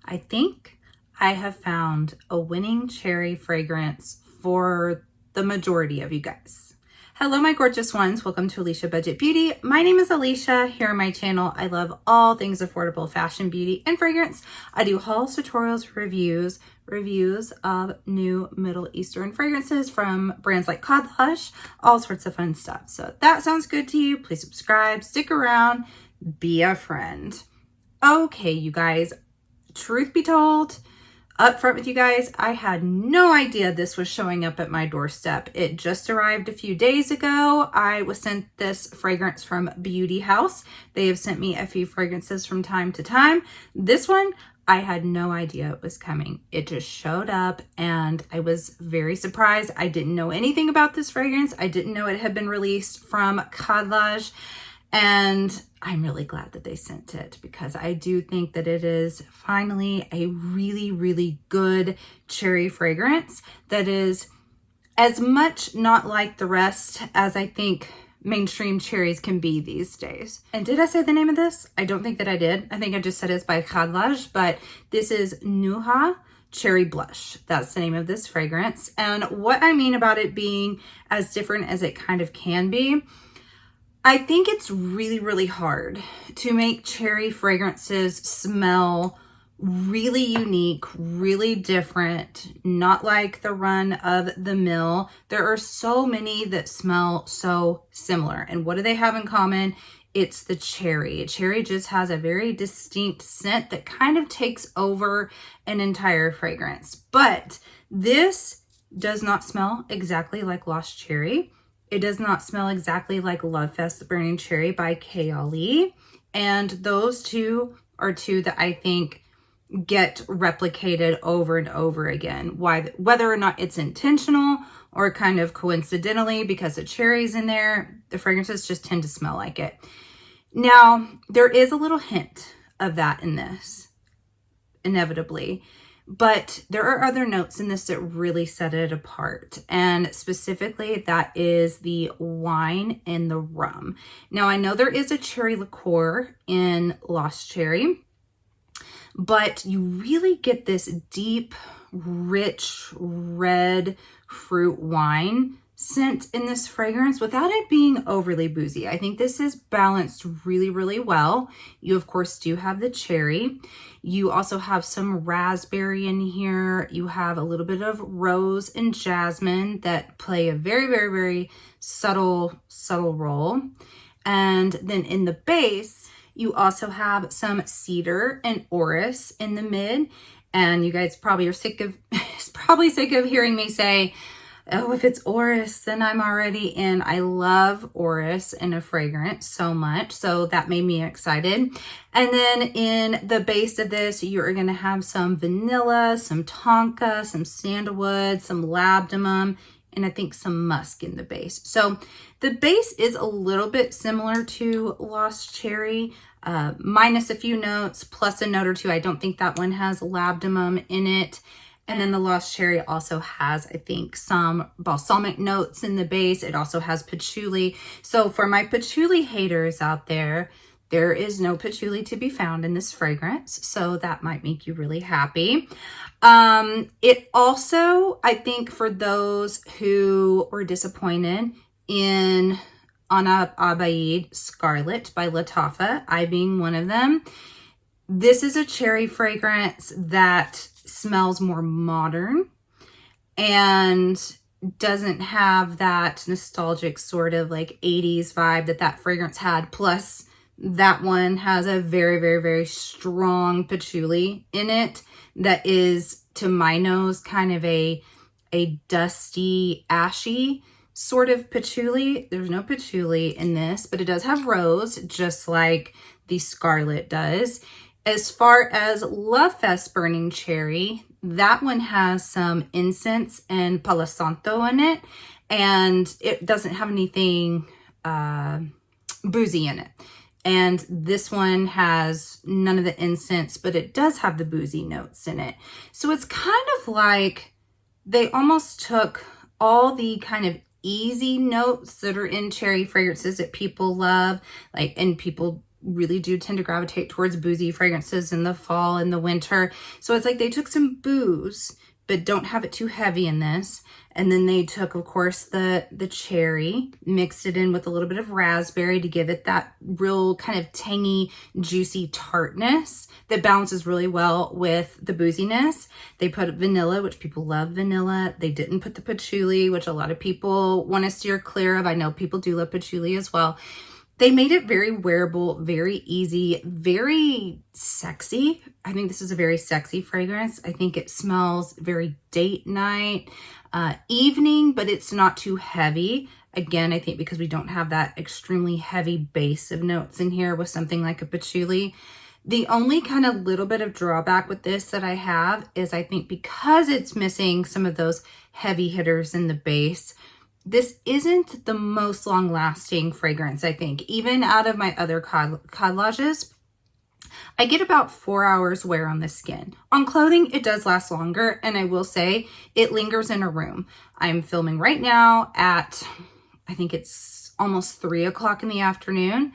I think I have found a winning cherry fragrance for the majority of you guys. Hello, my gorgeous ones. Welcome to Aleisha Budget Beauty. My name is Aleisha. Here on my channel, I love all things affordable fashion, beauty, and fragrance. I do hauls, tutorials, reviews of new Middle Eastern fragrances from brands like Khadlaj, all sorts of fun stuff. So if that sounds good to you, please subscribe, stick around, be a friend. Okay, you guys, truth be told, up front with you guys, I had no idea this was showing up at my doorstep. It just arrived a few days ago. I was sent this fragrance from Beauty House. They have sent me a few fragrances from time to time. This one, I had no idea it was coming. It just showed up and I was very surprised. I didn't know anything about this fragrance. I didn't know it had been released from Khadlaj. And I'm really glad that they sent it because I do think that it is finally a really, really good cherry fragrance that is as much not like the rest as I think mainstream cherries can be these days. And did I say the name of this? I don't think that I did. I think I just said it's by Khadlaj, but this is Nuha Cherry Blush. That's the name of this fragrance. And what I mean about it being as different as it kind of can be, I think it's really, really hard to make cherry fragrances smell really unique, really different, not like the run of the mill. There are so many that smell so similar. And what do they have in common? It's the cherry. Cherry just has a very distinct scent that kind of takes over an entire fragrance. But this does not smell exactly like Lost Cherry. It does not smell exactly like Love Fest Burning Cherry by KLE. And those two are two that I think get replicated over and over again. Whether or not it's intentional or kind of coincidentally because the cherry's in there, the fragrances just tend to smell like it. Now, there is a little hint of that in this, inevitably. But there are other notes in this that really set it apart. And specifically, that is the wine and the rum. Now, I know there is a cherry liqueur in Lost Cherry, but you really get this deep, rich, red fruit wine scent in this fragrance without it being overly boozy. I think this is balanced really, really well. You, of course, do have the cherry. You also have some raspberry in here. You have a little bit of rose and jasmine that play a very, very, very subtle role. And then in the base, you also have some cedar and orris in the mid. And you guys probably are sick of hearing me say, oh, if it's orris, then I'm already in. I love orris in a fragrance so much. So that made me excited. And then in the base of this, you're going to have some vanilla, some tonka, some sandalwood, some labdanum, and I think some musk in the base. So the base is a little bit similar to Lost Cherry, minus a few notes, plus a note or two. I don't think that one has labdanum in it. And then the Lost Cherry also has, I think, some balsamic notes in the base. It also has patchouli. So for my patchouli haters out there, there is no patchouli to be found in this fragrance. So that might make you really happy. It also, I think for those who were disappointed in Anab Abaid Scarlet by Lattafa, I being one of them, this is a cherry fragrance that smells more modern and doesn't have that nostalgic sort of like 80s vibe that fragrance had. Plus that one has a very, very, very strong patchouli in it that is, to my nose, kind of a dusty, ashy sort of patchouli. There's no patchouli in this, but it does have rose, just like the Scarlet does. As far as Love Fest Burning Cherry, that one has some incense and Palo Santo in it, and it doesn't have anything boozy in it. And this one has none of the incense, but it does have the boozy notes in it. So it's kind of like they almost took all the kind of easy notes that are in cherry fragrances that people love, like, and people really do tend to gravitate towards boozy fragrances in the fall and the winter. So it's like they took some booze, but don't have it too heavy in this. And then they took, of course, the cherry, mixed it in with a little bit of raspberry to give it that real kind of tangy, juicy tartness that balances really well with the booziness. They put vanilla, which people love vanilla. They didn't put the patchouli, which a lot of people want to steer clear of. I know people do love patchouli as well. They made it very wearable, very easy, very sexy. I think this is a very sexy fragrance. I think it smells very date night, evening, but it's not too heavy. Again, I think because we don't have that extremely heavy base of notes in here with something like a patchouli. The only kind of little bit of drawback with this that I have is I think because it's missing some of those heavy hitters in the base, this isn't the most long-lasting fragrance, I think. Even out of my other Khadlajes, I get about 4 hours wear on the skin. On clothing, it does last longer, and I will say it lingers in a room. I'm filming right now at, I think it's almost 3 o'clock in the afternoon.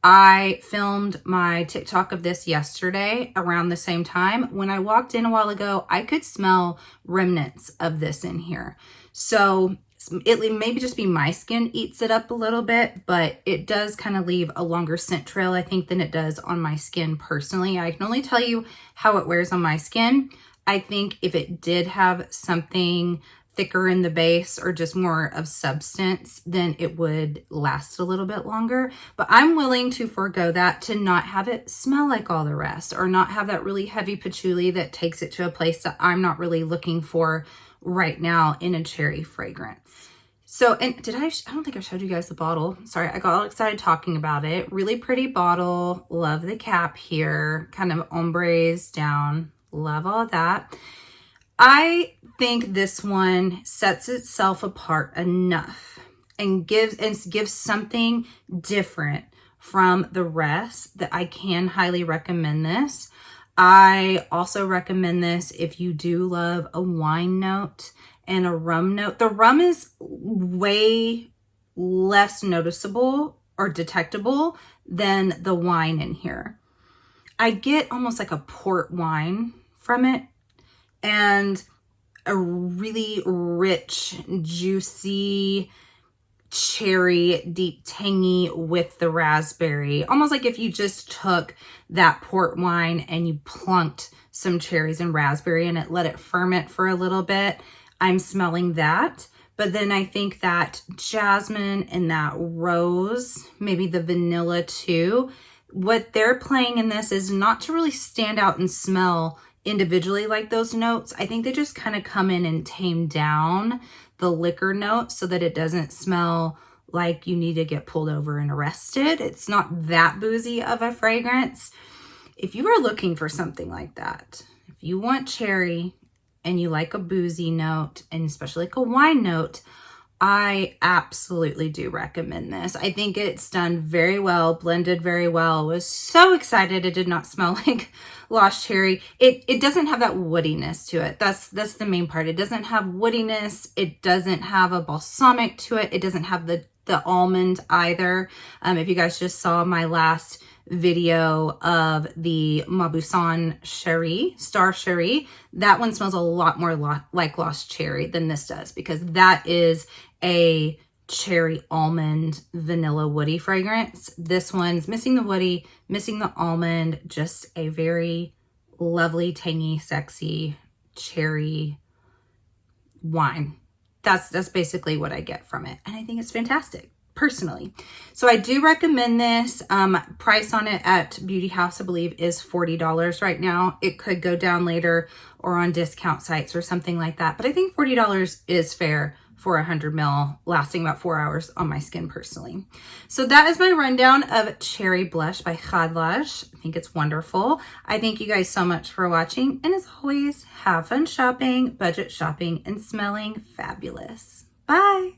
I filmed my TikTok of this yesterday around the same time. When I walked in a while ago, I could smell remnants of this in here. So it maybe just be my skin eats it up a little bit, but it does kind of leave a longer scent trail, I think, than it does on my skin personally. I can only tell you how it wears on my skin. I think if it did have something thicker in the base or just more of substance, then it would last a little bit longer. But I'm willing to forego that to not have it smell like all the rest or not have that really heavy patchouli that takes it to a place that I'm not really looking for right now in a cherry fragrance. So, and I don't think I showed you guys the bottle. Sorry, I got all excited talking about it. Really pretty bottle. Love the cap here. Kind of ombres down. Love all of that. I think this one sets itself apart enough and gives something different from the rest that I can highly recommend this. I also recommend this if you do love a wine note and a rum note. The rum is way less noticeable or detectable than the wine in here. I get almost like a port wine from it and a really rich, juicy, cherry, deep tangy with the raspberry. Almost like if you just took that port wine and you plunked some cherries and raspberry in it, let it ferment for a little bit. I'm smelling that. But then I think that jasmine and that rose, maybe the vanilla too, what they're playing in this is not to really stand out and smell individually like those notes. I think they just kind of come in and tame down the liquor note so that it doesn't smell like you need to get pulled over and arrested. It's not that boozy of a fragrance. If you are looking for something like that, if you want cherry and you like a boozy note and especially like a wine note, I absolutely do recommend this. I think it's done very well, blended very well. Was so excited it did not smell like lost cherry. It doesn't have that woodiness to it. That's the main part. It doesn't have woodiness. It doesn't have a balsamic to it. It doesn't have the almond either. If you guys just saw my last video of the Mauboussin Cherie, Star Cherie, that one smells a lot more like lost cherry than this does, because that is a cherry almond vanilla woody fragrance. This one's missing the woody, missing the almond, just a very lovely, tangy, sexy cherry wine. That's basically what I get from it. And I think it's fantastic, personally. So I do recommend this. Price on it at Beauty House, I believe, is $40 right now. It could go down later or on discount sites or something like that. But I think $40 is fair for 100 ml, lasting about 4 hours on my skin personally. So that is my rundown of Cherry Blush by Khadlaj. I think it's wonderful. I thank you guys so much for watching. And as always, have fun shopping, budget shopping, and smelling fabulous. Bye.